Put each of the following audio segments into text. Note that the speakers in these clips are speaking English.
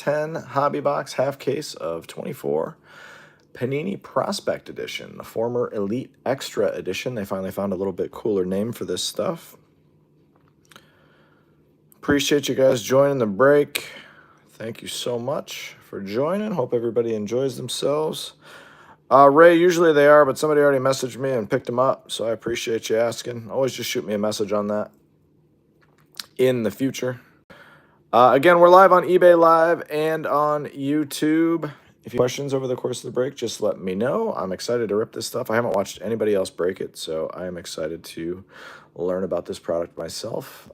10 hobby box half case of 24 Panini Prospect Edition, the former Elite Extra Edition. They finally found a little bit cooler name for this stuff. Appreciate you guys joining the break. Thank you so much for joining. Hope everybody enjoys themselves. Ray, usually they are, but somebody already messaged me and picked them up, so I appreciate you asking. Always just shoot me a message on that in the future. Again, we're live on eBay Live and on YouTube. If you have questions over the course of the break, just let me know. I'm excited to rip this stuff. I haven't watched anybody else break it, so I am excited to learn about this product myself.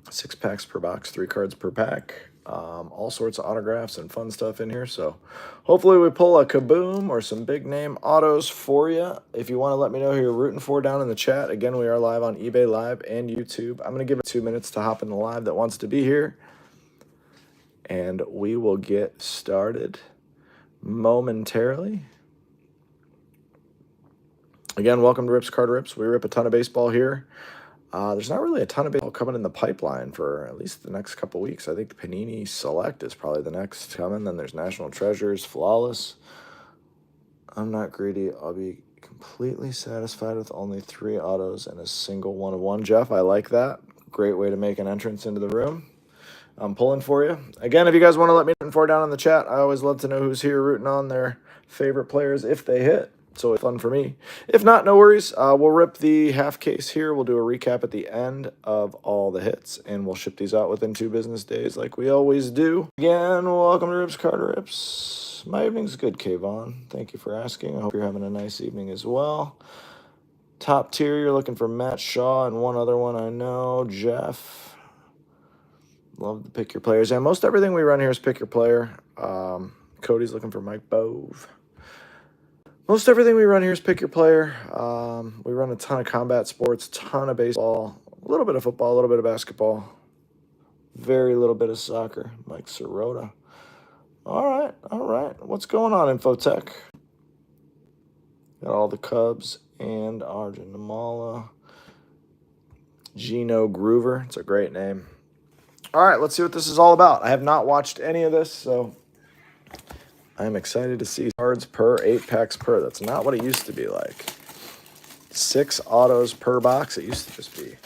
6 packs per box, 3 cards per pack. All sorts of autographs and fun stuff in here. So hopefully we pull a kaboom or some big name autos for you. If you want to let me know who you're rooting for down in the chat. Again, we are live on eBay Live and YouTube. I'm going to give it 2 minutes to hop in the live that wants to be here. And we will get started momentarily. Again, welcome to Rips Card Rips. We rip a ton of baseball here. There's not really a ton of baseball coming in the pipeline for at least the next couple weeks. I think the Panini Select is probably the next coming. Then there's National Treasures, Flawless. I'm not greedy. I'll be completely satisfied with only 3 autos and a single 1 of 1. Jeff, I like that. Great way to make an entrance into the room. I'm pulling for you. Again, if you guys want to let me know down in the chat, I always love to know who's here rooting on their favorite players if they hit. It's always fun for me. If not, no worries. We'll rip the half case here. We'll do a recap at the end of all the hits, and we'll ship these out within 2 business days like we always do. Again, welcome to Rips Card Rips. My evening's good, Kayvon. Thank you for asking. I hope you're having a nice evening as well. Top tier, you're looking for Matt Shaw and one other one I know, Jeff. Love to pick your players. And most everything we run here is pick your player. Cody's looking for Mike Bove. Most everything we run here is pick your player. We run a ton of combat sports, ton of baseball, a little bit of football, a little bit of basketball, very little bit of soccer. Mike Sirota. All right. What's going on, Infotech? Got all the Cubs and Arjun Namala. Gino Groover. It's a great name. All right, let's see what this is all about. I have not watched any of this, so I'm excited to see cards per 8 packs per. That's not what it used to be like. 6 autos per box. It used to just be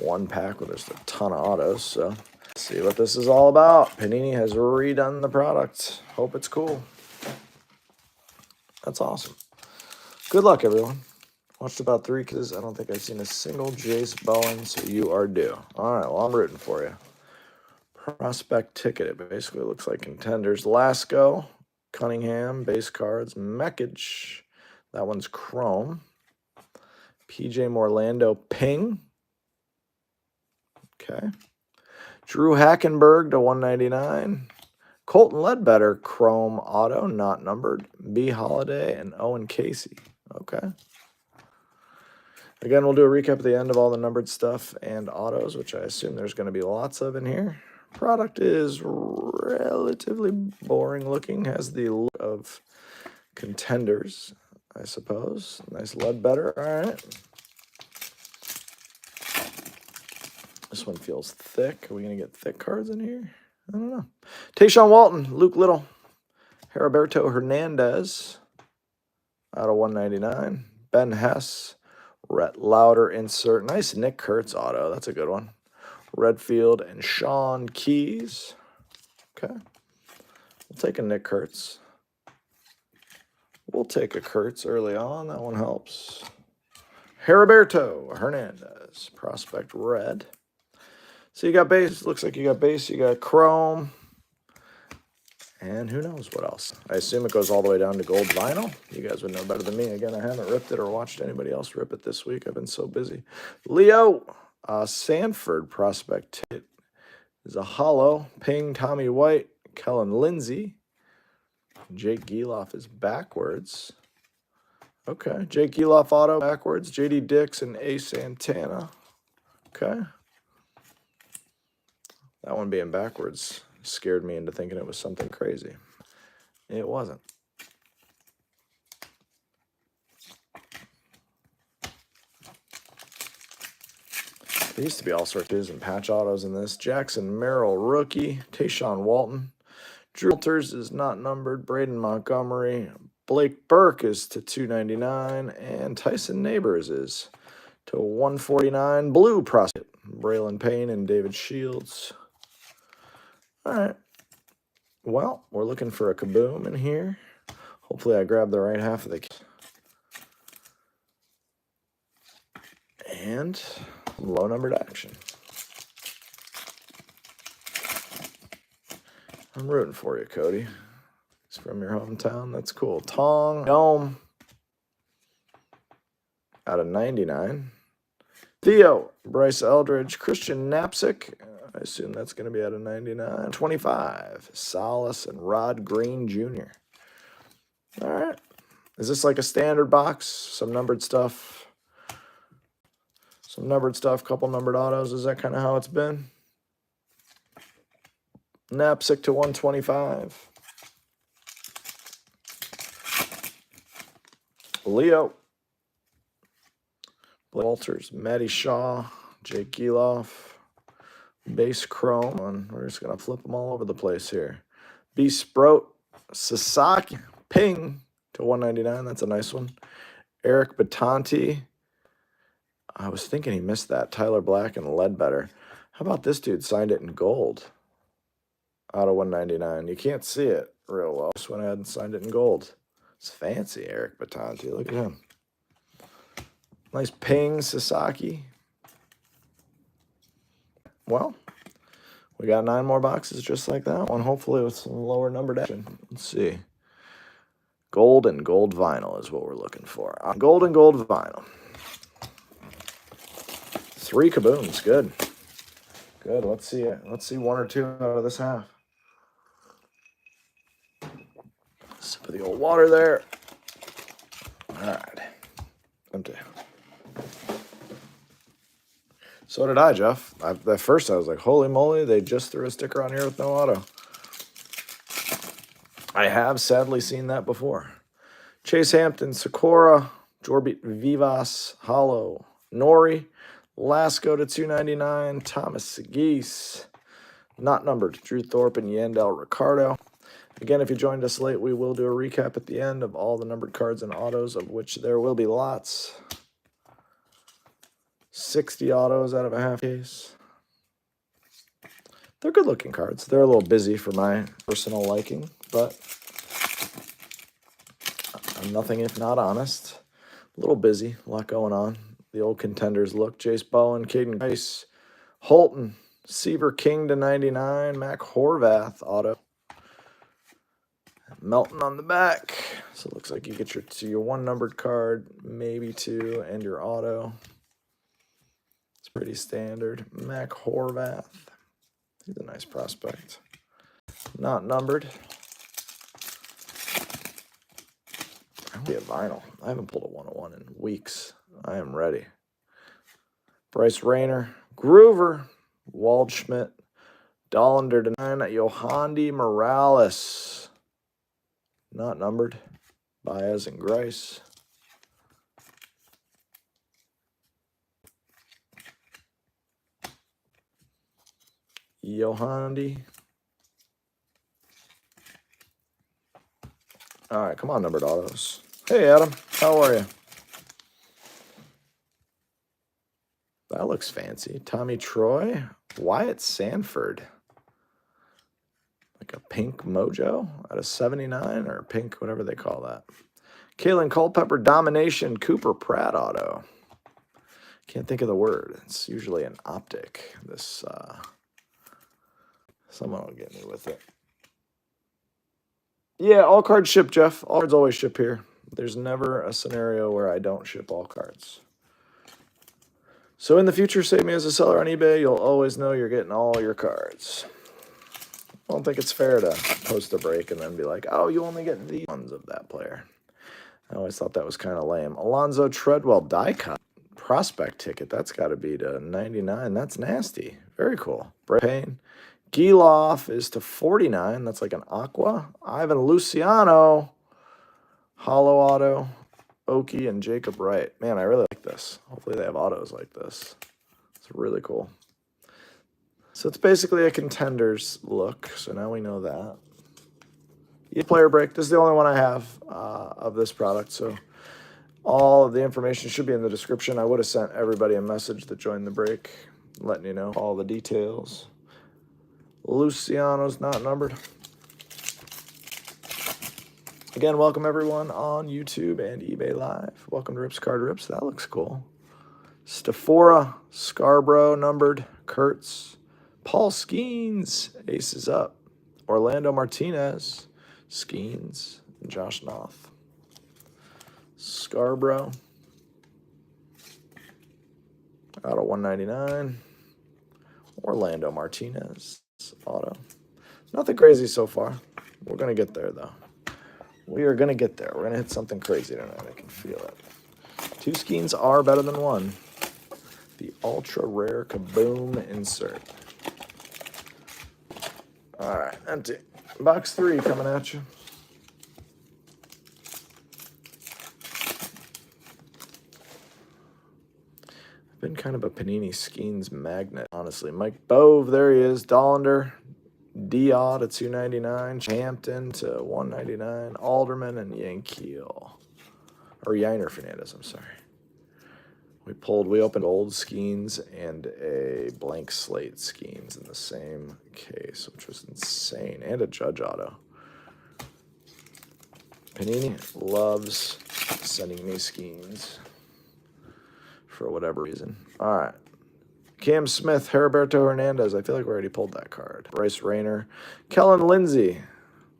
1 pack where there's a ton of autos. So let's see what this is all about. Panini has redone the product. Hope it's cool. That's awesome. Good luck, everyone. Watched about 3 because I don't think I've seen a single Jace Bowen, so you are due. All right, well, I'm rooting for you. Prospect ticket. It basically looks like contenders. Lasco. Cunningham, base cards, Mekich. That one's Chrome. PJ Morlando, Ping. Okay. Drew Hackenberg to 199. Colton Ledbetter, Chrome Auto, not numbered. B. Holiday and Owen Casey. Okay. Again, we'll do a recap at the end of all the numbered stuff and autos, which I assume there's going to be lots of in here. Product is relatively boring looking, has the look of contenders, I suppose. Nice Ledbetter. All right. This one feels thick. Are we going to get thick cards in here? I don't know. Tayshaun Walton, Luke Little, Heriberto Hernandez out of 199. Ben Hess, Rhett Lauder insert. Nice Nick Kurtz auto. That's a good one. Redfield and Sean Keys. Okay. We'll take a Nick Kurtz. We'll take a Kurtz early on. That one helps. Heriberto Hernandez. Prospect red. So you got base. Looks like you got base. You got chrome. And who knows what else. I assume it goes all the way down to gold vinyl. You guys would know better than me. Again, I haven't ripped it or watched anybody else rip it this week. I've been so busy. Leo. Sanford prospect hit is a hollow. Ping, Tommy White, Kellen Lindsey. Jake Geloff is backwards. Okay, Jake Geloff auto backwards. JD Dix and A. Santana. Okay. That one being backwards scared me into thinking it was something crazy. It wasn't. There used to be all sorts of and patch autos in this. Jackson Merrill, rookie. Tayshawn Walton. Drew Walters is not numbered. Braden Montgomery. Blake Burke is to 299. And Tyson Neighbors is to 149. Blue prospect. Braylon Payne and David Shields. All right. Well, we're looking for a kaboom in here. Hopefully I grab the right half of the case. And low numbered action. I'm rooting for you, Cody. It's from your hometown. That's cool. Tong Dome out of 99. Theo, Bryce Eldridge, Christian Knapsick. I assume that's going to be out of 99. 25. Salas and Rod Green Jr. All right. Is this like a standard box? Some numbered stuff. Some numbered stuff, couple numbered autos. Is that kind of how it's been? Knapsick to 125. Leo. Walters, Matty Shaw, Jake Geloff, base chrome. We're just going to flip them all over the place here. B. Sprout, Sasaki, Ping to 199. That's a nice one. Eric Batanti. I was thinking he missed that. Tyler Black and Ledbetter. How about this dude signed it in gold out of 199? You can't see it real well. Just went ahead and signed it in gold. It's fancy, Eric Batanti. Look at him. Nice Ping Sasaki. Well, we got 9 more boxes just like that one, hopefully with some lower numbered action. Let's see. Gold and gold vinyl is what we're looking for. Gold and gold vinyl. 3 kabooms. Good. Good. Let's see it. Let's see 1 or 2 out of this half. Sip of the old water there. All right. Empty. So did I, Jeff. At first, I was like, holy moly, they just threw a sticker on here with no auto. I have sadly seen that before. Chase Hampton, Sakura, Jorbit Vivas, Hollow, Nori, Lasco to 299, Thomas Geese, not numbered, Drew Thorpe and Yandel Ricardo. Again, if you joined us late, we will do a recap at the end of all the numbered cards and autos, of which there will be lots. 60 autos out of a half case. They're good-looking cards. They're a little busy for my personal liking, but I'm nothing if not honest. A little busy, a lot going on. The old contenders look. Jace Bowen, Caden Grice, Holton, Seaver King to 99, Mac Horvath auto. Melton on the back. So it looks like you get your 1 numbered card, maybe 2, and your auto. It's pretty standard. Mac Horvath. He's a nice prospect. Not numbered. I be a vinyl. I haven't pulled a 101 in weeks. I am ready. Bryce Rayner, Groover, Waldschmidt, Dollander to 9, Yohandi Morales. Not numbered. Baez and Grice. Yohandi. All right, come on, numbered autos. Hey, Adam. How are you? That looks fancy. Tommy Troy. Wyatt Sanford. Like a pink mojo out of 79 or pink, whatever they call that. Kalen Culpepper, Domination, Cooper Pratt auto. Can't think of the word. It's usually an optic. This, someone will get me with it. Yeah, all cards ship, Jeff. All cards always ship here. There's never a scenario where I don't ship all cards. So in the future, save me as a seller on eBay. You'll always know you're getting all your cards. I don't think it's fair to post a break and then be like, oh, you only get these ones of that player. I always thought that was kind of lame. Alonzo Treadwell die cut prospect ticket. That's got to be to 99. That's nasty. Very cool. Brett Payne. Geloff is to 49. That's like an aqua. Ivan Luciano. Hollow auto. Oki and Jacob Wright. Man, I really like this. Hopefully they have autos like this. It's It's really cool. So it's basically a Contenders look. So now we know that. Player break. This is the only one I have of this product. So all of the information should be in the description. I would have sent everybody a message that joined the break, letting you know all the details. Luciano's not numbered. Again, welcome everyone on YouTube and eBay Live. Welcome to Rips Card Rips. That looks cool. Stafora, Scarborough numbered, Kurtz, Paul Skeens, aces up. Orlando Martinez, Skeens, and Josh Noth. Scarborough, out of 199. Orlando Martinez, auto. Nothing crazy so far. We're going to get there, though. We are going to get there. We're going to hit something crazy tonight. I can feel it. 2 Skeens are better than 1. The ultra rare Kaboom insert. All right, empty. Box 3 coming at you. I've been kind of a Panini Skeens magnet, honestly. Mike Bove, there he is. Dollander, Diaw to 299. Hampton to 199. Alderman and Yankiel. Or Yiner Fernandez, I'm sorry. We opened old Skeens and a blank slate Skeens in the same case, which was insane. And a Judge auto. Panini loves sending me Skeens for whatever reason. All right. Cam Smith, Heriberto Hernandez. I feel like we already pulled that card. Bryce Rayner. Kellen Lindsey,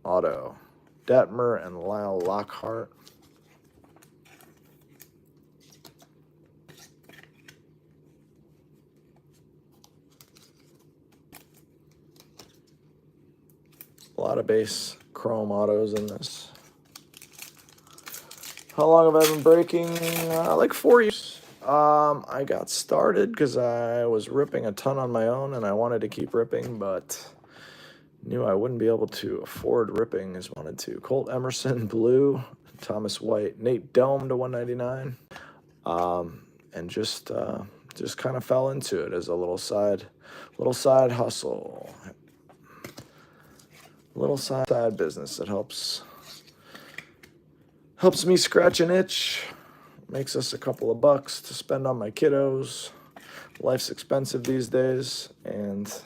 auto. Detmer and Lyle Lockhart. A lot of base chrome autos in this. How long have I been breaking? Like 4 years. I got started because I was ripping a ton on my own and I wanted to keep ripping, but knew I wouldn't be able to afford ripping as wanted to. Colt Emerson, blue. Thomas White. Nate Dome to 199. And just kind of fell into it as a little side hustle. Little side business that helps me scratch an itch, makes us a couple of bucks to spend on my kiddos. Life's expensive these days, and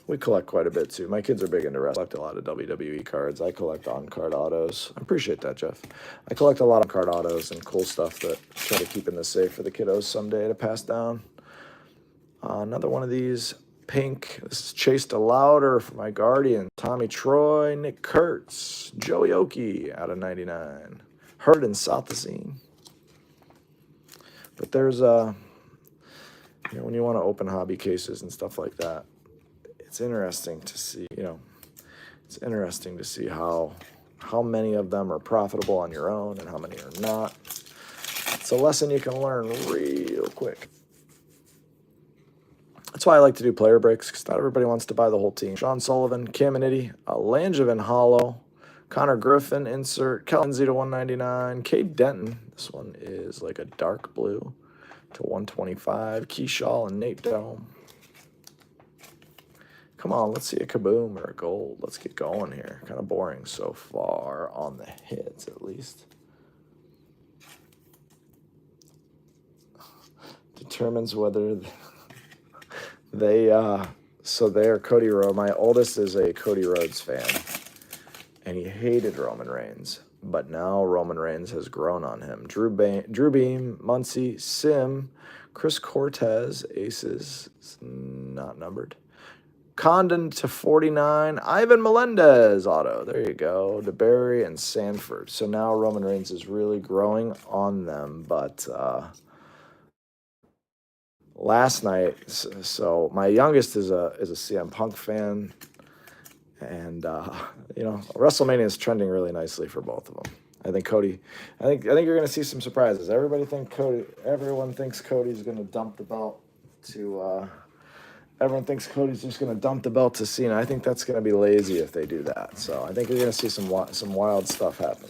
we collect quite a bit too. My kids are big into wrestling. I collect a lot of WWE cards. I collect on-card autos. I appreciate that, Jeff. I collect a lot of card autos and cool stuff that try to keep in the safe for the kiddos someday to pass down. Another one of these. Pink. This is Chase DeLauder for my Guardian. Tommy Troy, Nick Kurtz, Joey Okie out of 99. Hurd and Southazine. But there's when you want to open hobby cases and stuff like that, it's interesting to see, it's interesting to see how many of them are profitable on your own and how many are not. It's a lesson you can learn real quick. That's why I like to do player breaks, because not everybody wants to buy the whole team. Sean Sullivan, Caminiti, Langevin Hollow, Connor Griffin, insert, Kellenzy to 199, Cade Denton, this one is like a dark blue, to 125, Keyshaw and Nate Dome. Come on, let's see a Kaboom or a gold. Let's get going here. Kind of boring so far on the hits, at least. Determines whether... So they're Cody Rhodes. My oldest is a Cody Rhodes fan, and he hated Roman Reigns. But now Roman Reigns has grown on him. Drew Beam, Muncie, Sim, Chris Cortez, aces, not numbered. Condon to 49, Ivan Melendez, auto. There you go. DeBerry and Sanford. So now Roman Reigns is really growing on them, but... last night, so my youngest is a CM Punk fan, and WrestleMania is trending really nicely for both of them. I think you're going to see some surprises. Everyone thinks Cody's going to dump the belt to. Everyone thinks Cody's just going to dump the belt to Cena. I think that's going to be lazy if they do that. So I think you're going to see some wild stuff happen.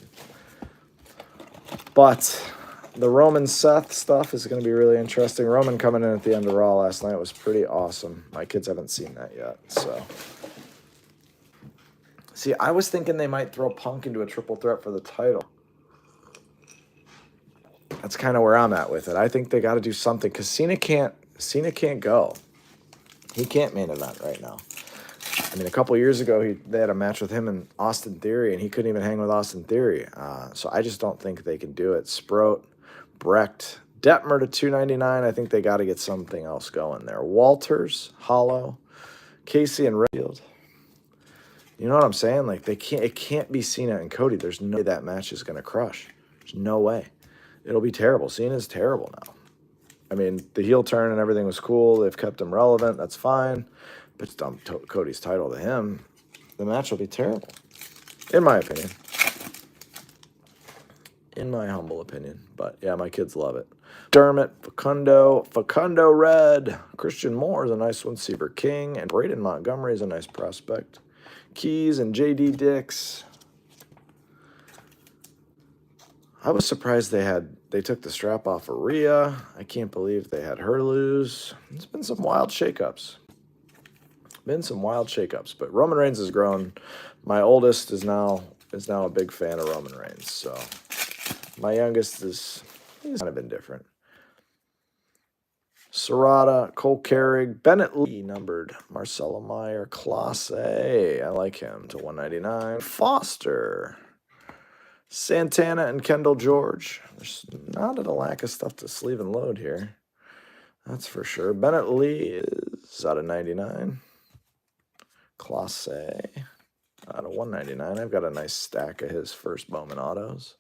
But The Roman Seth stuff is going to be really interesting. Roman coming in at the end of Raw last night was pretty awesome. My kids haven't seen that yet, so. See, I was thinking they might throw Punk into a triple threat for the title. That's kind of where I'm at with it. I think they got to do something because Cena can't go. He can't main event right now. I mean, a couple years ago, they had a match with him and Austin Theory, and he couldn't even hang with Austin Theory. So I just don't think they can do it. Sprout, Brecht, Detmer to 299. I think they got to get something else going there. Walters, Hollow, Casey, and Redfield. You know what I'm saying? Like it can't be Cena and Cody. There's no way that match is going to crush. There's no way. It'll be terrible. Cena's terrible now. I mean, the heel turn and everything was cool. They've kept him relevant. That's fine. But just dump Cody's title to him. The match will be terrible. In my opinion. In my humble opinion. But, yeah, my kids love it. Dermot, Facundo Red. Christian Moore is a nice one. Seaver King. And Braden Montgomery is a nice prospect. Keys and J.D. Dix. I was surprised they took the strap off of Rhea. I can't believe they had her lose. There's been some wild shakeups. But Roman Reigns has grown. My oldest is now a big fan of Roman Reigns. So my youngest he's kind of indifferent. Serrata, Cole Carrig, Bennett Lee numbered, Marcelo Meyer, Classe, I like him, to 199. Foster, Santana, and Kendall George. There's not a lack of stuff to sleeve and load here. That's for sure. Bennett Lee is out of 99. Classe out of 199. I've got a nice stack of his first Bowman autos.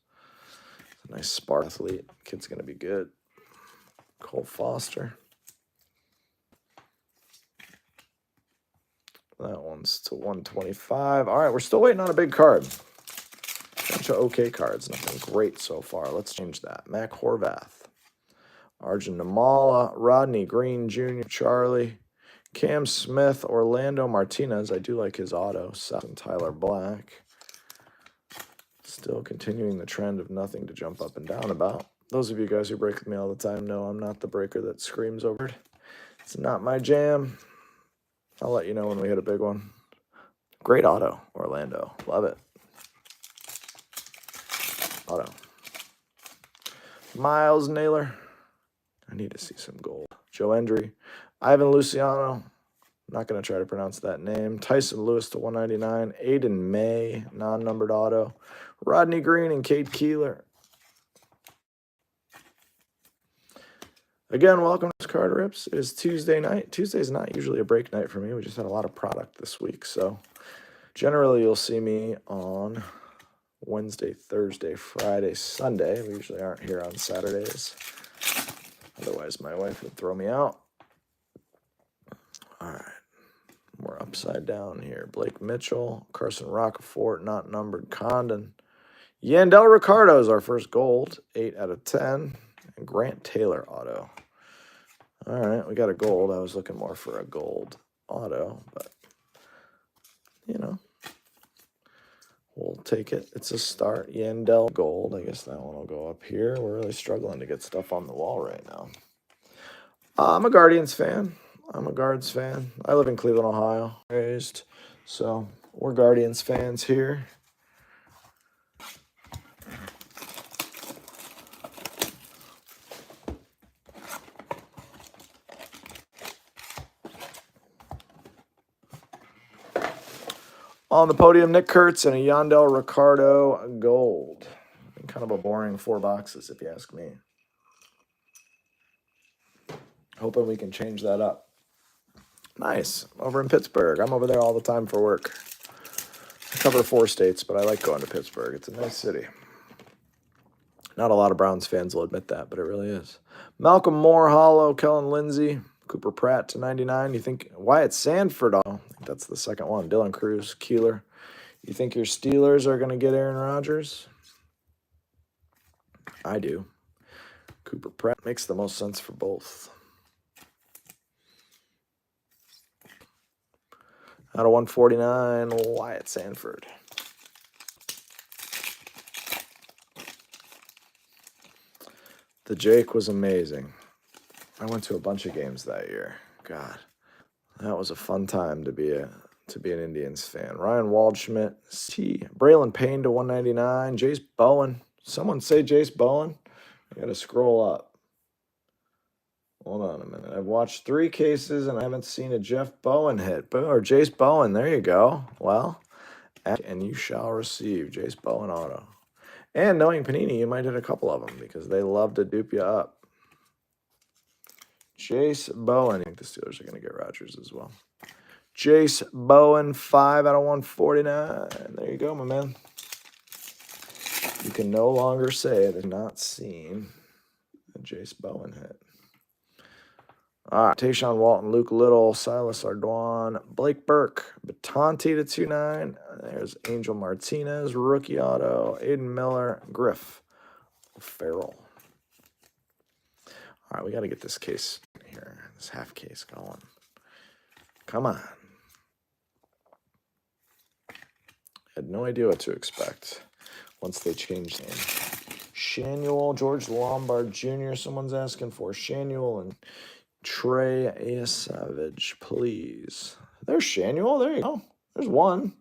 A nice Spark athlete. Kid's going to be good. Cole Foster. That one's to 125. All right, we're still waiting on a big card. Bunch of okay cards. Nothing great so far. Let's change that. Mac Horvath. Arjun Namala. Rodney Green Jr. Charlie. Cam Smith. Orlando Martinez. I do like his auto. Seth and Tyler Black. Still continuing the trend of nothing to jump up and down about. Those of you guys who break with me all the time know I'm not the breaker that screams over it. It's not my jam. I'll let you know when we hit a big one. Great auto, Orlando. Love it. Auto. Miles Naylor. I need to see some gold. Joe Endry. Ivan Luciano. I'm not going to try to pronounce that name. Tyson Lewis to 199. Aiden May, non-numbered auto. Rodney Green and Cade Keeler. Again, welcome to Card Rips. It is Tuesday night. Tuesday's not usually a break night for me. We just had a lot of product this week. So generally you'll see me on Wednesday, Thursday, Friday, Sunday. We usually aren't here on Saturdays. Otherwise, my wife would throw me out. All right. We're upside down here. Blake Mitchell, Carson Rockefeller, not numbered. Condon. Yandel Ricardo is our first gold. 8 out of 10. And Grant Taylor auto. All right, we got a gold. I was looking more for a gold auto, but, you know, we'll take it. It's a start. Yandel gold. I guess that one will go up here. We're really struggling to get stuff on the wall right now. I'm a Guardians fan. I'm a Guards fan. I live in Cleveland, Ohio. Raised, so we're Guardians fans here. On the podium, Nick Kurtz and a Yandel Ricardo gold. Kind of a boring 4 boxes, if you ask me. Hoping we can change that up. Nice. Over in Pittsburgh. I'm over there all the time for work. I cover 4 states, but I like going to Pittsburgh. It's a nice city. Not a lot of Browns fans will admit that, but it really is. Malcolm Moore, Hollow, Kellen Lindsey, Cooper Pratt to 99. You think Wyatt Sanford? I think that's the second one. Dylan Cruz, Keeler. You think your Steelers are going to get Aaron Rodgers? I do. Cooper Pratt makes the most sense for both. Out of 149, Wyatt Sanford. The Jake was amazing. I went to a bunch of games that year. God, that was a fun time to be an Indians fan. Ryan Waldschmidt, Braylon Payne to 199. Jace Bowen. Someone say Jace Bowen. I got to scroll up. Hold on a minute. I've watched 3 cases and I haven't seen a Jeff Bowen hit. Or Jace Bowen. There you go. Well, and you shall receive Jace Bowen auto. And knowing Panini, you might hit a couple of them because they love to dupe you up. Jace Bowen. I think the Steelers are going to get Rodgers as well. Jace Bowen, 5 out of 149. There you go, my man. You can no longer say that you've not seen a Jace Bowen hit. All right, Tayshaun Walton, Luke Little, Silas Ardoin, Blake Burke, Batanti to 2.9. There's Angel Martinez, rookie auto, Aiden Miller, Griff, Farrell. All right, we got to get this case here, this half case going. Come on. Had no idea what to expect once they changed name. Shanuel, George Lombard Jr., someone's asking for Shanuel and Trey A. Savage, please. There's Shanuel. There you go. There's one.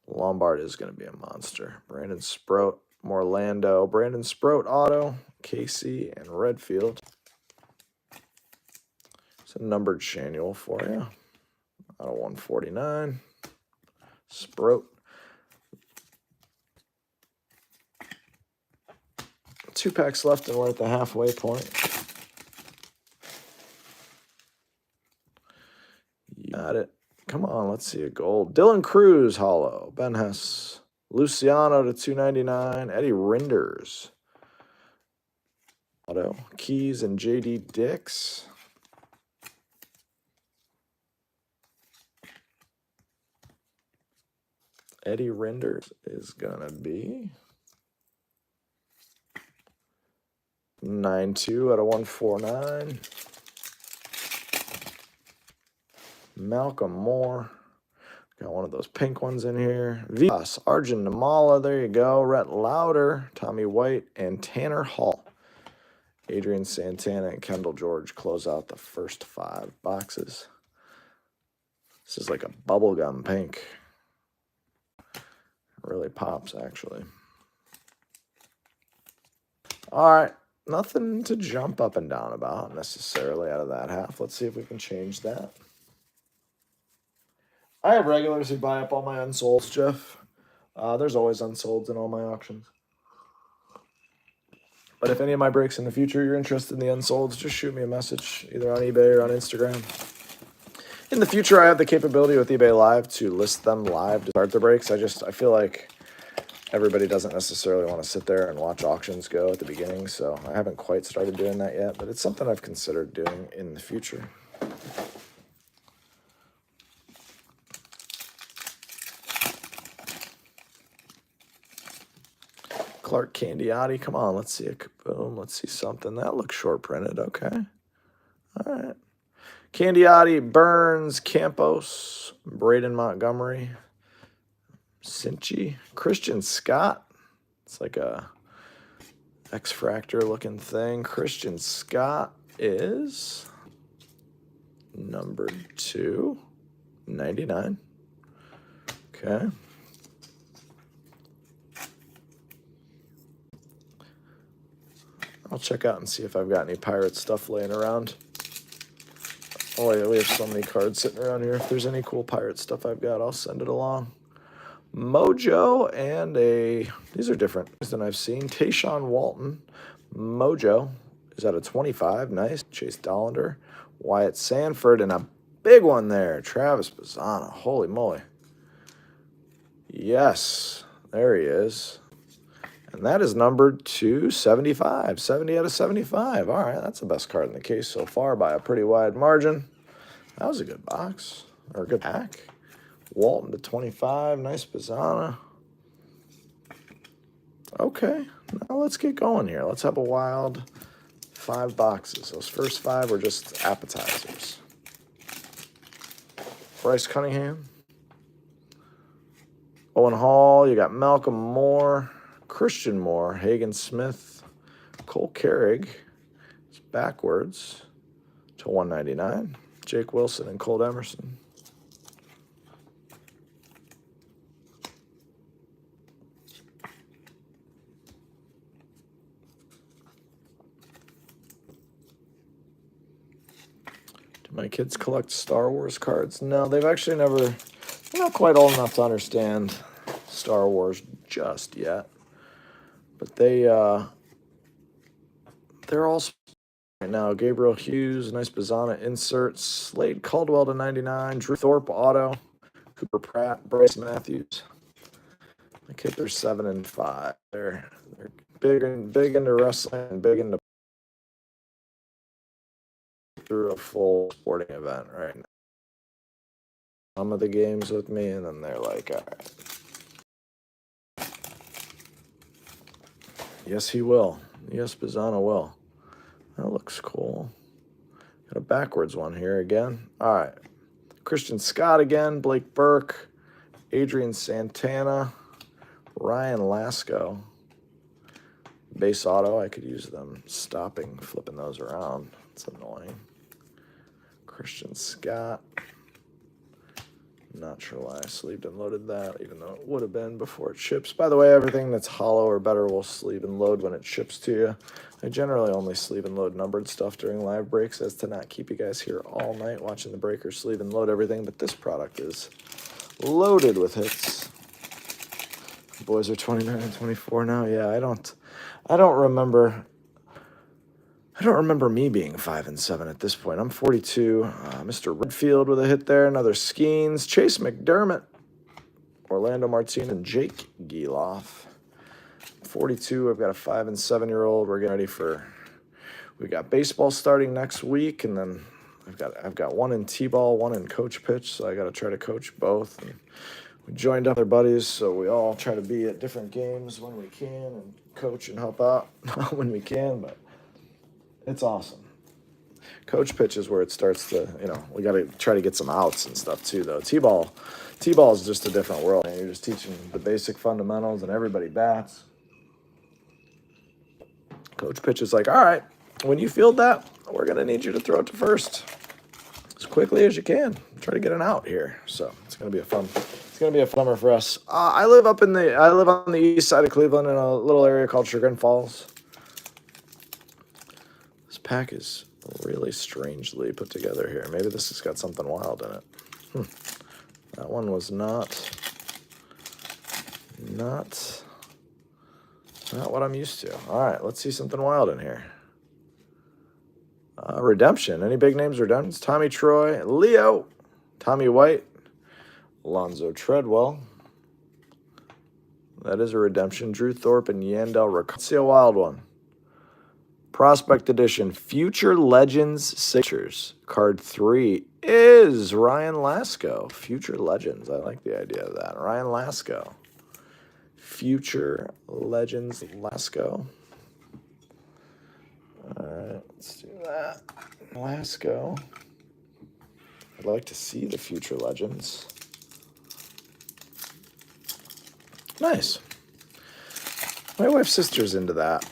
Lombard is going to be a monster. Brandon Sprout, Morlando. Brandon Sprout, auto. Casey and Redfield. It's a numbered Shanuel for you. Out of 149. Sprout. 2 packs left and we're at the halfway point. Got it. Come on, let's see a gold. Dylan Cruz, hollow. Ben Hess. Luciano to 299. Eddie Rinders. Auto. Keys and J.D. Dix. Eddie Rinders is going to be 9-2 out of 149. Malcolm Moore. Got one of those pink ones in here. Vivas, Arjun Namala. There you go. Rhett Lauder, Tommy White, and Tanner Hall. Adrian Santana and Kendall George close out the first 5 boxes. This is like a bubblegum pink. It really pops, actually. All right. Nothing to jump up and down about necessarily out of that half. Let's see if we can change that. I have regulars who buy up all my unsolds, Jeff. There's always unsolds in all my auctions. But if any of my breaks in the future you're interested in the unsolds, just shoot me a message either on eBay or on Instagram. In the future, I have the capability with eBay Live to list them live to start the breaks. I feel like everybody doesn't necessarily want to sit there and watch auctions go at the beginning, so I haven't quite started doing that yet, but it's something I've considered doing in the future. Clark Candiotti, come on, let's see a boom. Let's see something. That looks short printed. Okay. All right. Candiotti, Burns, Campos, Braden Montgomery, Cinchi, Christian Scott. It's like a X-Fractor looking thing. Christian Scott is number 299. Okay. I'll check out and see if I've got any pirate stuff laying around. Oh, yeah, we have so many cards sitting around here. If there's any cool pirate stuff I've got, I'll send it along. Mojo and these are different than I've seen. Tayshaun Walton. Mojo is at a 25. Nice. Chase Dollander. Wyatt Sanford, and a big one there. Travis Bazzana. Holy moly. Yes, there he is. And that is numbered 275. 70 out of 75. All right, that's the best card in the case so far by a pretty wide margin. That was a good box, or a good pack. Walton to 25. Nice Bazzana. Okay, now let's get going here. Let's have a wild 5 boxes. Those first 5 were just appetizers. Bryce Cunningham. Owen Hall. You got Malcolm Moore. Christian Moore, Hagen Smith, Cole Carrig. It's backwards to 199. Jake Wilson and Colt Emerson. Do my kids collect Star Wars cards? No, they've actually never. They're not quite old enough to understand Star Wars just yet. But they're all right now. Gabriel Hughes, nice Bazana insert. Slade Caldwell to 99. Drew Thorpe auto. Cooper Pratt, Bryce Matthews. My kids are 7 and 5. They're big into wrestling and big into through a full sporting event right now. Some of the games with me, and then they're like, all right. Yes, he will. Yes, Bazana will. That looks cool. Got a backwards one here again. All right. Christian Scott again. Blake Burke. Adrian Santana. Ryan Lasco. Base auto. I could use them flipping those around. It's annoying. Christian Scott. Not sure why I sleeved and loaded that, even though it would have been before it ships. By the way, everything that's hollow or better will sleeve and load when it ships to you. I generally only sleeve and load numbered stuff during live breaks as to not keep you guys here all night watching the breakers sleeve and load everything, but this product is loaded with hits. The boys are 29 and 24 now. Yeah, I don't remember me being 5 and 7 at this point. I'm 42. Mr. Redfield with a hit there. Another Skeens. Chase McDermott. Orlando Martinez and Jake Geloff. 42. I've got a 5 and 7-year-old. We're getting ready we got baseball starting next week, and then I've got one in T-ball, one in coach pitch, so I got to try to coach both. And we joined up with our buddies, so we all try to be at different games when we can and coach and help out when we can, but it's awesome. Coach pitch is where it starts to, we got to try to get some outs and stuff too, though. T-ball is just a different world. Man. You're just teaching the basic fundamentals, and everybody bats. Coach pitch is like, all right, when you field that, we're going to need you to throw it to first as quickly as you can. Try to get an out here. So it's going to be a fun summer for us. I live on the east side of Cleveland in a little area called Chagrin Falls. This pack is really strangely put together here. Maybe this has got something wild in it. That one was not what I'm used to. All right, let's see something wild in here. Redemption. Any big names redemptions? Tommy Troy, Leo, Tommy White, Alonzo Treadwell. That is a redemption. Drew Thorpe and Yandel Rick. Let's see a wild one. Prospect Edition, Future Legends Signatures. Card 3 is Ryan Lasco. Future Legends. I like the idea of that. Ryan Lasco. Future Legends Lasco. All right, let's do that. Lasco. I'd like to see the Future Legends. Nice. My wife's sister's into that.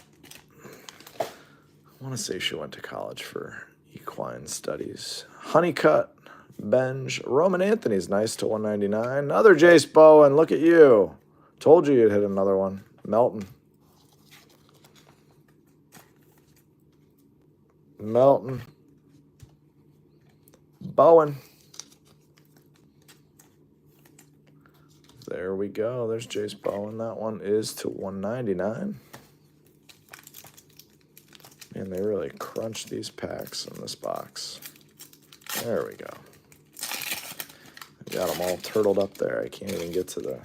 I want to say she went to college for equine studies. Honeycutt, Benj, Roman Anthony's nice to 199. Another Jace Bowen. Look at you. Told you you'd hit another one. Melton. Bowen. There we go. There's Jace Bowen. That one is to 199. Man, they really crunched these packs in this box. There we go. I got them all turtled up there. I can't even get to it.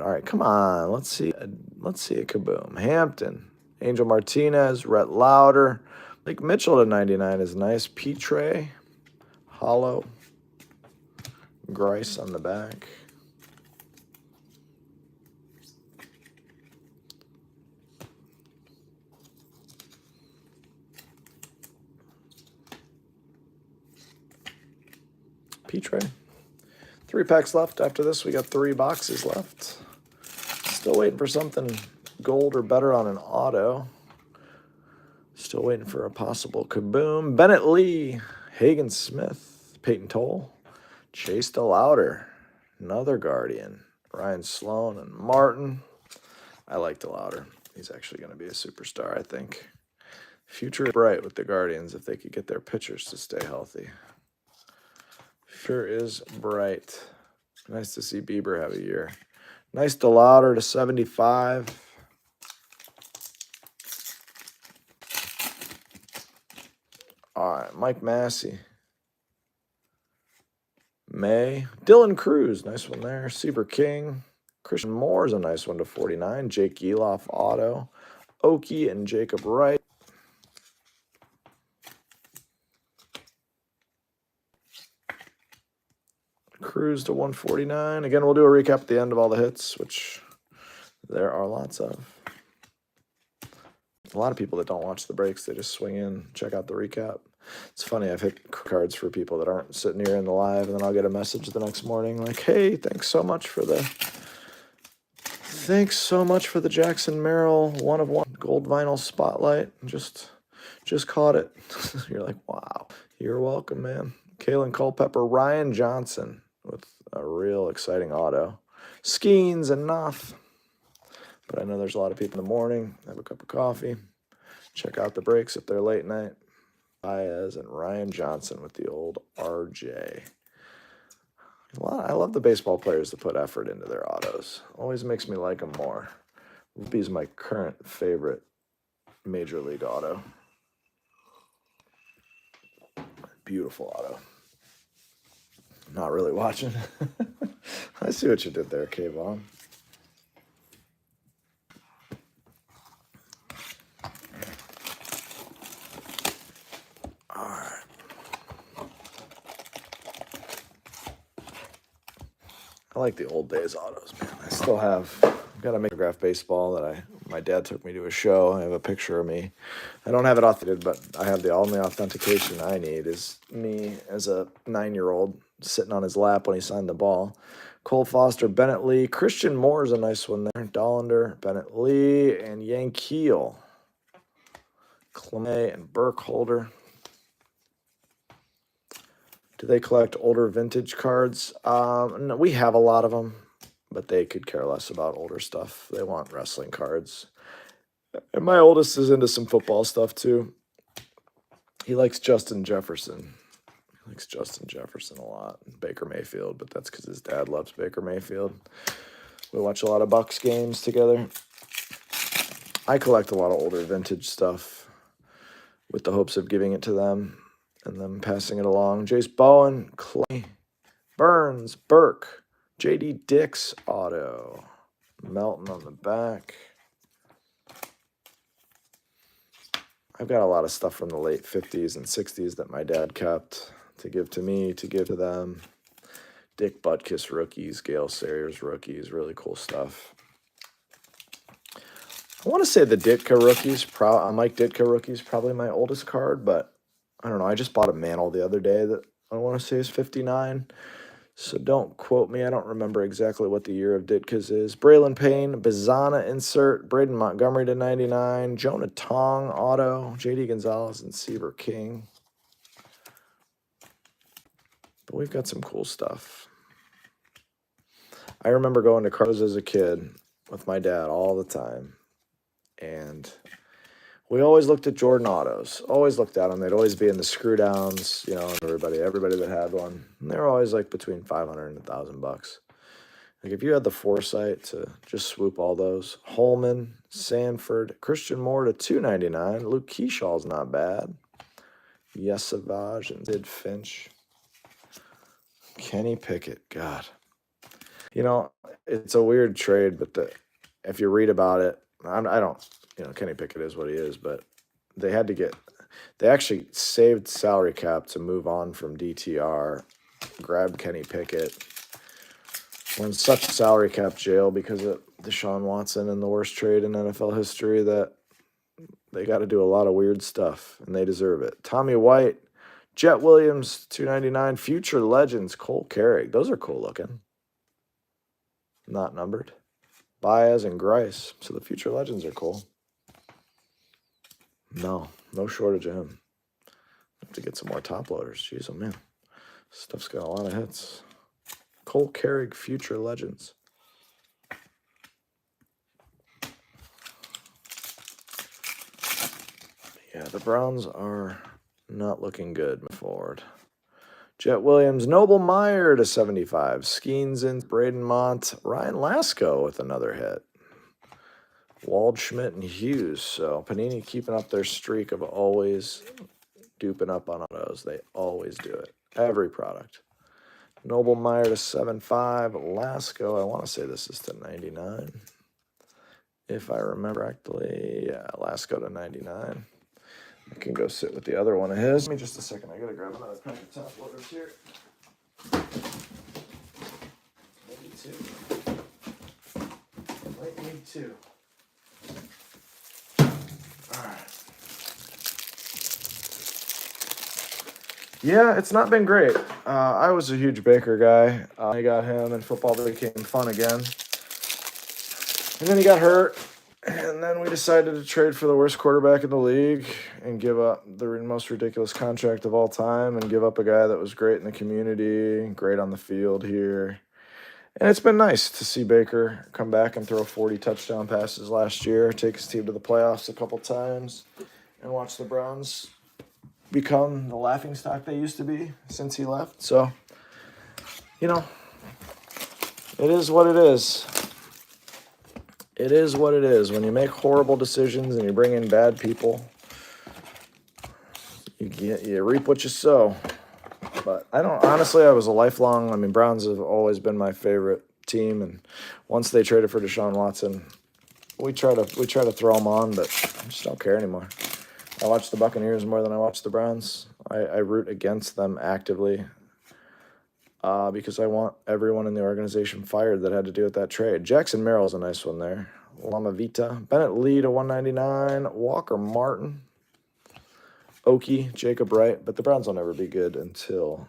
All right, come on. Let's see a kaboom. Hampton, Angel Martinez, Rhett Lauder, Lake Mitchell to 99 is nice. Petre, hollow, Grice on the back. Petre. 3 packs left. After this, we got 3 boxes left. Still waiting for something gold or better on an auto. Still waiting for a possible kaboom. Bennett Lee, Hagen Smith, Peyton Toll, Chase DeLauder, another Guardian, Ryan Sloan and Martin. I like DeLauder. He's actually going to be a superstar, I think. Future is bright with the Guardians if they could get their pitchers to stay healthy. Future is bright. Nice to see Bieber have a year. Nice DeLauder to 75. All right, Mike Massey. May. Dylan Cruz, nice one there. Seaver King. Christian Moore is a nice one to 49. Jake Eloff auto. Okie and Jacob Wright. Cruz to 149. Again, we'll do a recap at the end of all the hits, which there are lots of. A lot of people that don't watch the breaks, they just swing in, check out the recap. It's funny, I've hit cards for people that aren't sitting here in the live, and then I'll get a message the next morning like, hey, thanks so much for the Jackson Merrill 1 of 1 gold vinyl spotlight. Just caught it. You're like, wow, you're welcome, man. Kalen Culpepper, Ryan Johnson with a real exciting auto. Skeens enough. But I know there's a lot of people in the morning. Have a cup of coffee. Check out the breaks if they're late night. Baez and Ryan Johnson with the old RJ. I love the baseball players that put effort into their autos. Always makes me like them more. Whoopi's my current favorite Major League auto. Beautiful auto. Not really watching. I see what you did there, K-Von. All right. I like the old days autos, man. I still have, I've got a autograph baseball that my dad took me to a show. I have a picture of me. I don't have it authenticated, but I have the only authentication I need is me as a 9-year-old sitting on his lap when he signed the ball. Cole Foster, Bennett Lee. Christian Moore is a nice one there. Dollander, Bennett Lee, and Yankiel. Clemay and Burkholder. Do they collect older vintage cards? No, we have a lot of them, but they could care less about older stuff. They want wrestling cards. And my oldest is into some football stuff too. He likes Justin Jefferson. He likes Justin Jefferson a lot. Baker Mayfield, but that's because his dad loves Baker Mayfield. We watch a lot of Bucks games together. I collect a lot of older vintage stuff with the hopes of giving it to them and them passing it along. Jace Bowen, Clay, Burns, Burke, J.D. Dix auto. Melton on the back. I've got a lot of stuff from the late 50s and 60s that my dad kept to give to me, to give to them. Dick Butkus rookies, Gale Sayers rookies, really cool stuff. I want to say the Ditka rookies, Mike Ditka rookies, probably my oldest card, but I don't know. I just bought a Mantle the other day that I want to say is 59. So don't quote me. I don't remember exactly what the year of Ditka's is. Braylon Payne, Bizana insert, Braden Montgomery to 99, Jonah Tong auto, J.D. Gonzalez, and Seaver King. But we've got some cool stuff. I remember going to Carlos as a kid with my dad all the time. And we always looked at Jordan autos. Always looked at them. They'd always be in the screw downs, you know, everybody that had one. And they were always like between $500 and $1,000 bucks. Like if you had the foresight to just swoop all those. Holman, Sanford, Christian Moore to $299. Luke Keeshaw's not bad. Yes Savage and Sid Finch. Kenny Pickett, God. You know, it's a weird trade, but if you read about it, I don't, you know, Kenny Pickett is what he is, but they actually saved salary cap to move on from DTR, grabbed Kenny Pickett. We're in such salary cap jail because of Deshaun Watson and the worst trade in NFL history that they got to do a lot of weird stuff, and they deserve it. Tommy White, Jet Williams, $299. Future Legends, Cole Carrick. Those are cool looking. Not numbered. Baez and Grice. So the future legends are cool. No shortage of him. Have to get some more top loaders. Jeez, oh man. Stuff's got a lot of hits. Cole Carrig, future legends. Yeah, the Browns are not looking good moving forward. Jet Williams, Noble Meyer to 75. Skeens in, Braden Mont, Ryan Lasco with another hit. Waldschmidt and Hughes. So Panini keeping up their streak of always duping up on autos. They always do it. Every product. Noble Meyer to 75. Lasco, I want to say this is to 99. If I remember correctly. Yeah, Lasco to 99. I can go sit with the other one of his. Give me just a second. I gotta grab another pack of top loaders here. Maybe two. Might need two. Alright. Yeah, it's not been great. I was a huge Baker guy. I got him, and football became fun again. And then he got hurt. And then we decided to trade for the worst quarterback in the league and give up the most ridiculous contract of all time and give up a guy that was great in the community, great on the field here. And it's been nice to see Baker come back and throw 40 touchdown passes last year, take his team to the playoffs a couple times, and watch the Browns become the laughingstock they used to be since he left. So, you know, it is what it is. It is what it is. When you make horrible decisions and you bring in bad people, you reap what you sow. But I was a lifelong, Browns have always been my favorite team, and once they traded for Deshaun Watson, we try to throw them on, but I just don't care anymore. I watch the Buccaneers more than I watch the Browns. I root against them actively because I want everyone in the organization fired that had to do with that trade. Jackson Merrill's a nice one there. Lama Vita. Bennett Lee to 199. Walker Martin. Okie, Jacob Wright. But the Browns will never be good until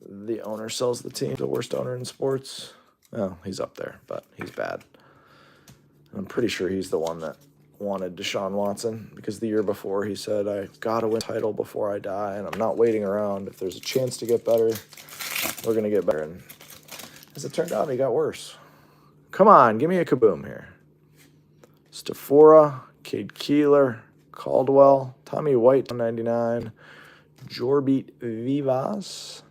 the owner sells the team. The worst owner in sports. Oh, he's up there, but he's bad. I'm pretty sure he's the one that wanted Deshaun Watson because the year before he said, I got to win a title before I die, and I'm not waiting around. If there's a chance to get better, we're going to get better. And as it turned out, he got worse. Come on, give me a kaboom here. Stafora, Cade Keeler, Caldwell, Tommy White, 199, Jorbit Vivas,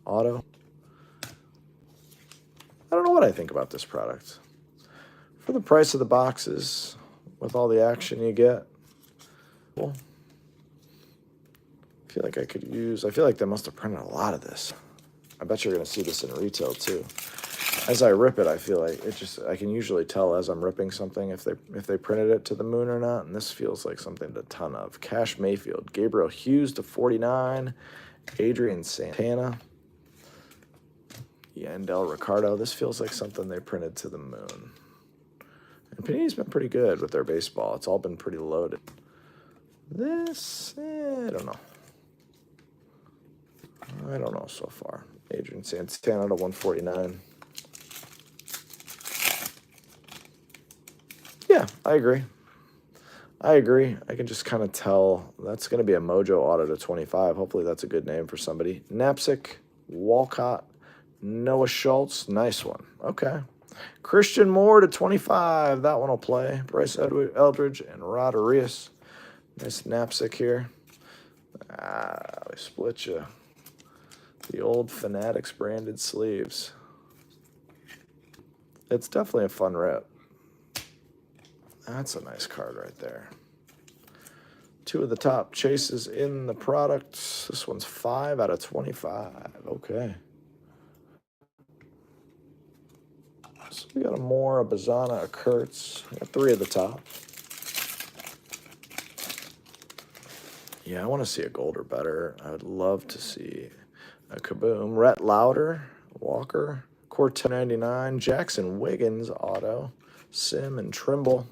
auto. I don't know what I think about this product. For the price of the boxes, with all the action you get, well, I feel like they must have printed a lot of this. I bet you're going to see this in retail too. As I rip it, I feel like I can usually tell as I'm ripping something if they printed it to the moon or not, and this feels like something to a ton of. Cash Mayfield, Gabriel Hughes to 49, Adrian Santana, Yandel Ricardo. This feels like something they printed to the moon. And Panini's been pretty good with their baseball. It's all been pretty loaded. This, I don't know. I don't know so far. Adrian Santana to 149. Yeah, I agree. I can just kind of tell that's going to be a Mojo auto to 25. Hopefully that's a good name for somebody. Knapsack, Walcott, Noah Schultz. Nice one. Okay. Christian Moore to 25. That one will play. Bryce Eldridge and Rod Arias. Nice knapsack here. We split you. The old Fanatics branded sleeves. It's definitely a fun rip. That's a nice card right there. Two of the top chases in the product. This one's 5 out of 25. Okay. So we got a Moore, a Bazana, a Kurtz. We got 3 of the top. Yeah, I want to see a gold or better. I would love to see a kaboom. Rhett Lauder, Walker, Cortez 99, Jackson Wiggins auto, Sim and Trimble.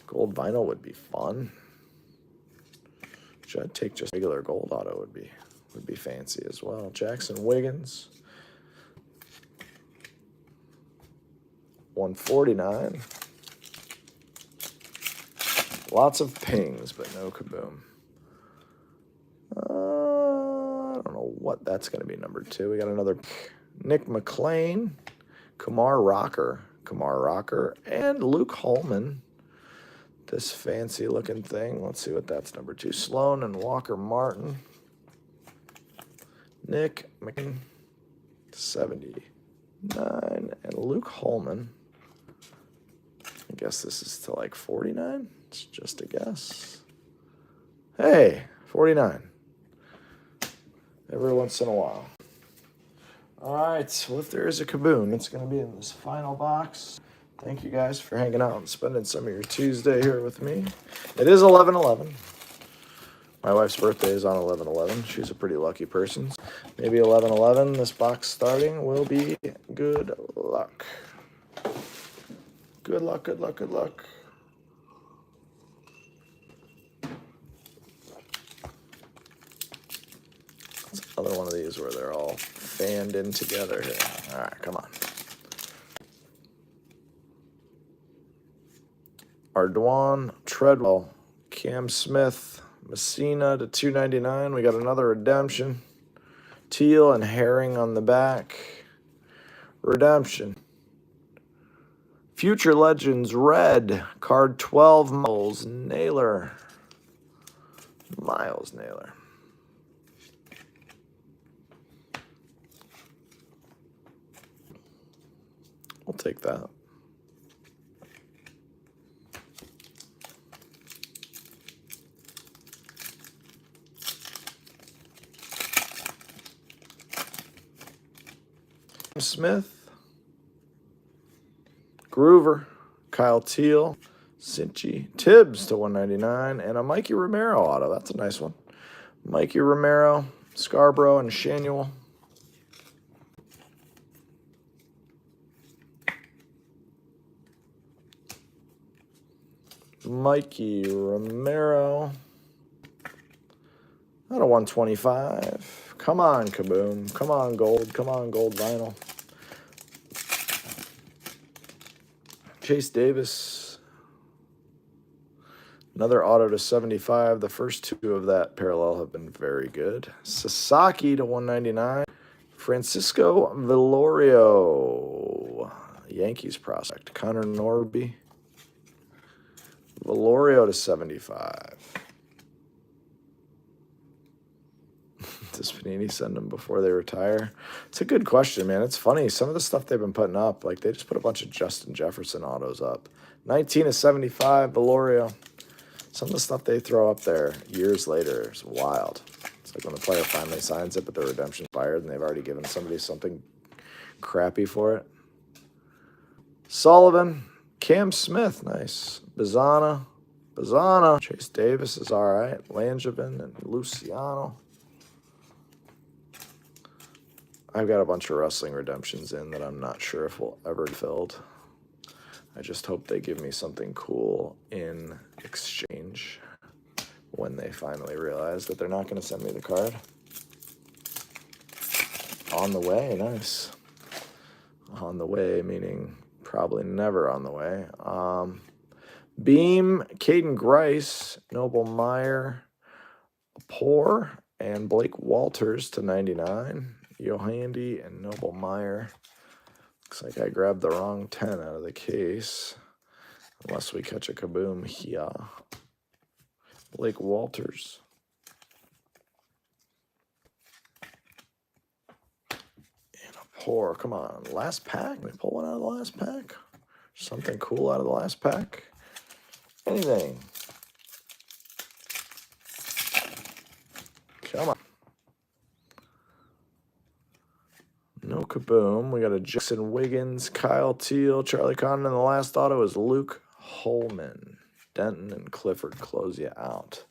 Gold vinyl would be fun. Should I take just regular gold auto would be fancy as well. Jackson Wiggins. 149. Lots of pings, but no kaboom. I don't know what that's going to be, number 2. We got another Nick McLean, Kumar Rocker, and Luke Holman. This fancy looking thing. Let's see what that's, number 2. Sloan and Walker Martin. Nick McLean, 79, and Luke Holman. I guess this is to like 49. It's just a guess. Hey, 49. Every once in a while. All right, well, if there is a kaboom, it's going to be in this final box. Thank you guys for hanging out and spending some of your Tuesday here with me. It is 11/11. My wife's birthday is on 11/11. She's a pretty lucky person. Maybe 11/11, this box starting will be good luck. Good luck, good luck, good luck. It's another one of these where they're all fanned in together here. All right, come on. Ardoin, Treadwell, Cam Smith, Messina to 299. We got another redemption. Teal and Herring on the back. Redemption. Future Legends red. Card 12, Miles Naylor. Miles Naylor. We'll take that. Smith, Groover, Kyle Teal, Cinchi, Tibbs to 199, and a Mikey Romero auto. That's a nice one. Mikey Romero, Scarborough, and Shanuel. Mikey Romero. Out of 125. Come on, kaboom. Come on, gold. Come on, gold vinyl. Chase Davis. Another auto to 75. The first 2 of that parallel have been very good. Sasaki to 199. Francisco Velorio. Yankees prospect. Connor Norby. Velorio to 75. Does Panini send them before they retire? It's a good question, man. It's funny. Some of the stuff they've been putting up, like they just put a bunch of Justin Jefferson autos up. 19 to 75, Velorio. Some of the stuff they throw up there years later is wild. It's like when the player finally signs it, but their redemption expired and they've already given somebody something crappy for it. Sullivan, Cam Smith, nice. Bazana. Chase Davis is all right. Langevin and Luciano. I've got a bunch of wrestling redemptions in that I'm not sure if we'll ever be filled. I just hope they give me something cool in exchange when they finally realize that they're not going to send me the card. On the way, nice. On the way, meaning probably never on the way. Beam, Caden Grice, Noble Meyer, Poor, and Blake Walters to 99. Yohandy and Noble Meyer. Looks like I grabbed the wrong 10 out of the case. Unless we catch a kaboom here. Blake Walters. And a Poor. Come on. Last pack. Can we pull one out of the last pack? Something cool out of the last pack? Anything. Come on. No kaboom. We got a Jackson Wiggins, Kyle Teal, Charlie Condon, and the last auto is Luke Holman. Denton and Clifford close you out.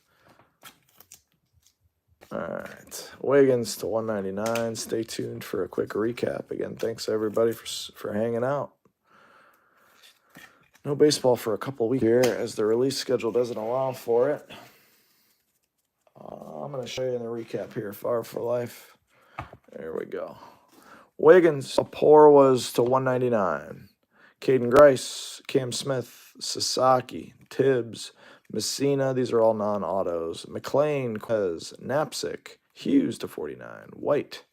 All right. Wiggins to 199. Stay tuned for a quick recap. Again, thanks everybody for hanging out. No baseball for a couple weeks here as the release schedule doesn't allow for it. I'm going to show you in the recap here. Far for Life. There we go. Wiggins, a Poor was to 199. Caden Grice, Cam Smith, Sasaki, Tibbs, Messina. These are all non-autos. McLean, Quez, Knapsick, Hughes to 49. White.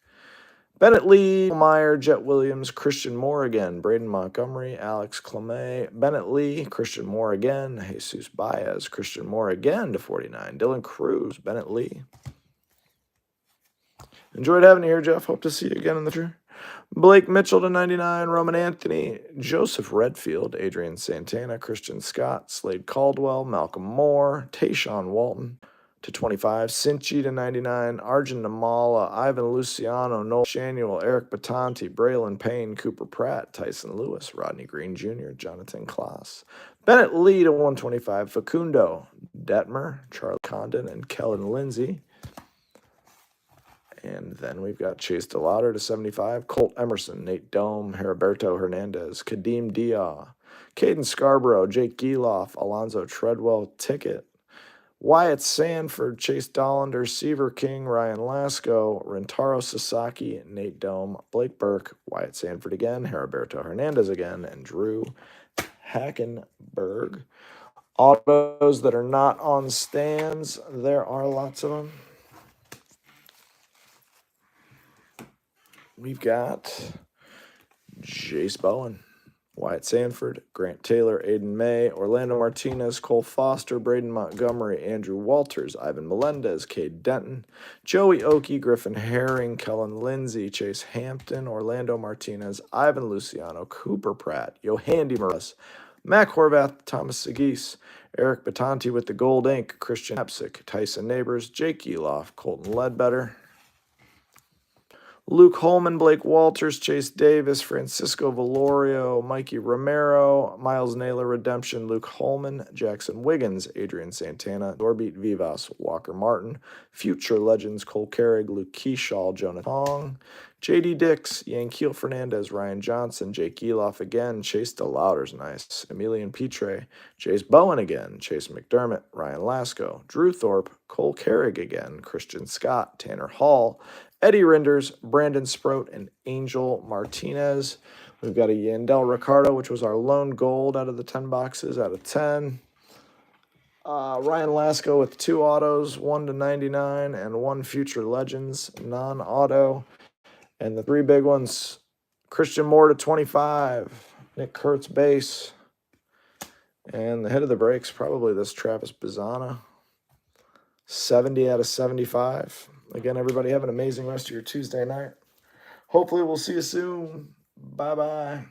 Bennett Lee, Meyer, Jet Williams, Christian Moore again, Braden Montgomery, Alex Clemay, Bennett Lee, Christian Moore again, Jesus Baez, Christian Moore again to 49. Dylan Cruz, Bennett Lee. Enjoyed having you here, Jeff. Hope to see you again in the future. Blake Mitchell to 99, Roman Anthony, Joseph Redfield, Adrian Santana, Christian Scott, Slade Caldwell, Malcolm Moore, Tayshawn Walton to 25, Cinchi to 99, Arjun Namala, Ivan Luciano, Noel Shanuel, Eric Batanti, Braylon Payne, Cooper Pratt, Tyson Lewis, Rodney Green Jr., Jonathan Kloss, Bennett Lee to 125, Facundo, Detmer, Charlie Condon, and Kellen Lindsay. And then we've got Chase DeLauder to 75, Colt Emerson, Nate Dome, Heriberto Hernandez, Kadeem Dia, Caden Scarborough, Jake Geloff, Alonzo Treadwell, Ticket, Wyatt Sanford, Chase Dollander, Seaver King, Ryan Lasco, Rentaro Sasaki, Nate Dome, Blake Burke, Wyatt Sanford again, Heriberto Hernandez again, and Drew Hackenberg. Autos that are not on stands, there are lots of them. We've got Jace Bowen, Wyatt Sanford, Grant Taylor, Aiden May, Orlando Martinez, Cole Foster, Braden Montgomery, Andrew Walters, Ivan Melendez, Cade Denton, Joey Oakey, Griffin Herring, Kellen Lindsay, Chase Hampton, Orlando Martinez, Ivan Luciano, Cooper Pratt, Yohandy Morales, Mac Horvath, Thomas Segis, Eric Batanti with the gold ink, Christian Epsick, Tyson Neighbors, Jake Eloff, Colton Ledbetter, Luke Holman, Blake Walters, Chase Davis, Francisco Valorio, Mikey Romero, Miles Naylor Redemption, Luke Holman, Jackson Wiggins, Adrian Santana, Dorbeat Vivas, Walker Martin, Future Legends, Cole Carrig, Luke Keyshaw, Jonathan Tong, J.D. Dix, Yankeel Fernandez, Ryan Johnson, Jake Eloff again, Chase DeLauder's nice, Emilian Petre, Chase Bowen again, Chase McDermott, Ryan Lasco, Drew Thorpe, Cole Carrig again, Christian Scott, Tanner Hall, Eddie Renders, Brandon Sproat, and Angel Martinez. We've got a Yandel Ricardo, which was our lone gold out of the 10 boxes out of 10. Ryan Lasco with 2 autos, 1 to 99, and 1 Future Legends non-auto. And the 3 big ones, Christian Moore to 25, Nick Kurtz base, and the hit of the breaks, probably this Travis Bizana, 70 out of 75. Again, everybody have an amazing rest of your Tuesday night. Hopefully we'll see you soon. Bye-bye.